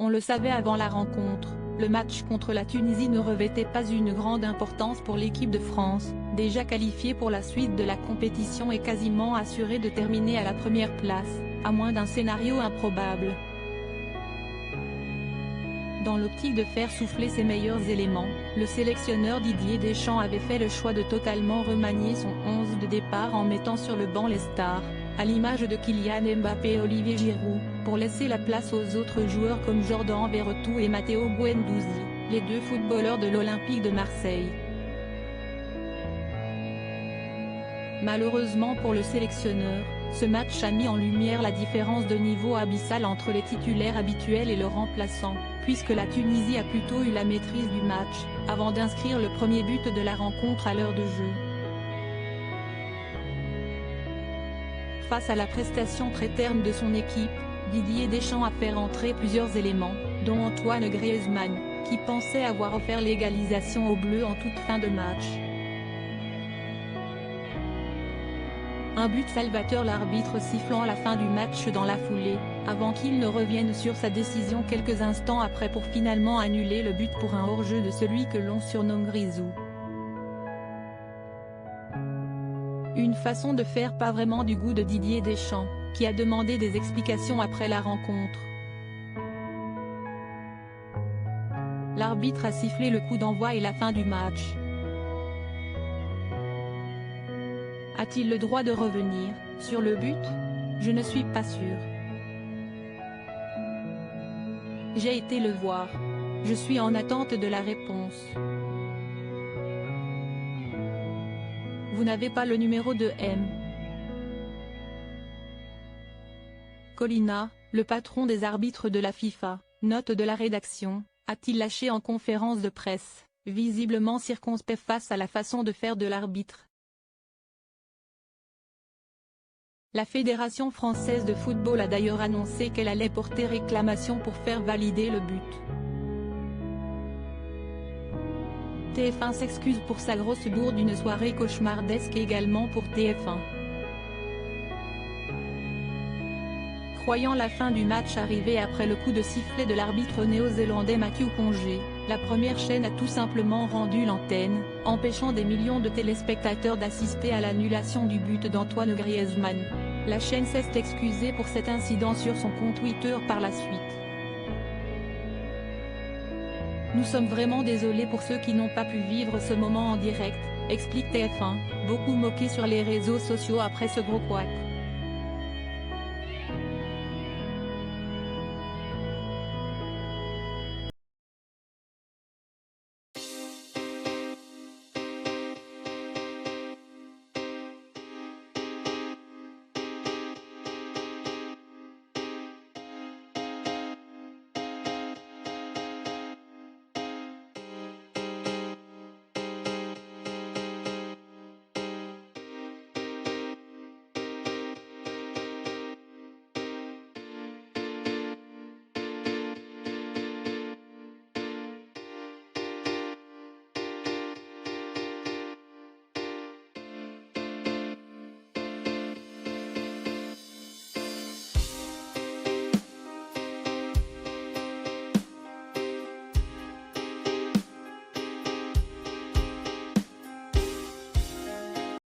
On le savait avant la rencontre, le match contre la Tunisie ne revêtait pas une grande importance pour l'équipe de France, déjà qualifiée pour la suite de la compétition et quasiment assurée de terminer à la première place, à moins d'un scénario improbable. Dans l'optique de faire souffler ses meilleurs éléments, le sélectionneur Didier Deschamps avait fait le choix de totalement remanier son 11 de départ en mettant sur le banc les stars, à l'image de Kylian Mbappé et Olivier Giroud, pour laisser la place aux autres joueurs comme Jordan Verretou et Matteo Guendouzi, les deux footballeurs de l'Olympique de Marseille. Malheureusement pour le sélectionneur, ce match a mis en lumière la différence de niveau abyssal entre les titulaires habituels et le remplaçant, puisque la Tunisie a plutôt eu la maîtrise du match, avant d'inscrire le premier but de la rencontre à l'heure de jeu. Face à la prestation très terne de son équipe, Didier Deschamps a fait rentrer plusieurs éléments, dont Antoine Griezmann, qui pensait avoir offert l'égalisation aux Bleus en toute fin de match. Un but salvateur, l'arbitre sifflant la fin du match dans la foulée, avant qu'il ne revienne sur sa décision quelques instants après pour finalement annuler le but pour un hors-jeu de celui que l'on surnomme Grisou. Une façon de faire pas vraiment du goût de Didier Deschamps, qui a demandé des explications après la rencontre. L'arbitre a sifflé le coup d'envoi et la fin du match. A-t-il le droit de revenir sur le but? Je ne suis pas sûr. J'ai été le voir. Je suis en attente de la réponse. Vous n'avez pas le numéro de M. Collina, le patron des arbitres de la FIFA, note de la rédaction, a-t-il lâché en conférence de presse, visiblement circonspect face à la façon de faire de l'arbitre. La Fédération française de football a d'ailleurs annoncé qu'elle allait porter réclamation pour faire valider le but. TF1 s'excuse pour sa grosse bourde d'une soirée cauchemardesque également pour TF1. Croyant la fin du match arriver après le coup de sifflet de l'arbitre néo-zélandais Matthew Congé, la première chaîne a tout simplement rendu l'antenne, empêchant des millions de téléspectateurs d'assister à l'annulation du but d'Antoine Griezmann. La chaîne s'est excusée pour cet incident sur son compte Twitter par la suite. Nous sommes vraiment désolés pour ceux qui n'ont pas pu vivre ce moment en direct, explique TF1, beaucoup moqué sur les réseaux sociaux après ce gros couac.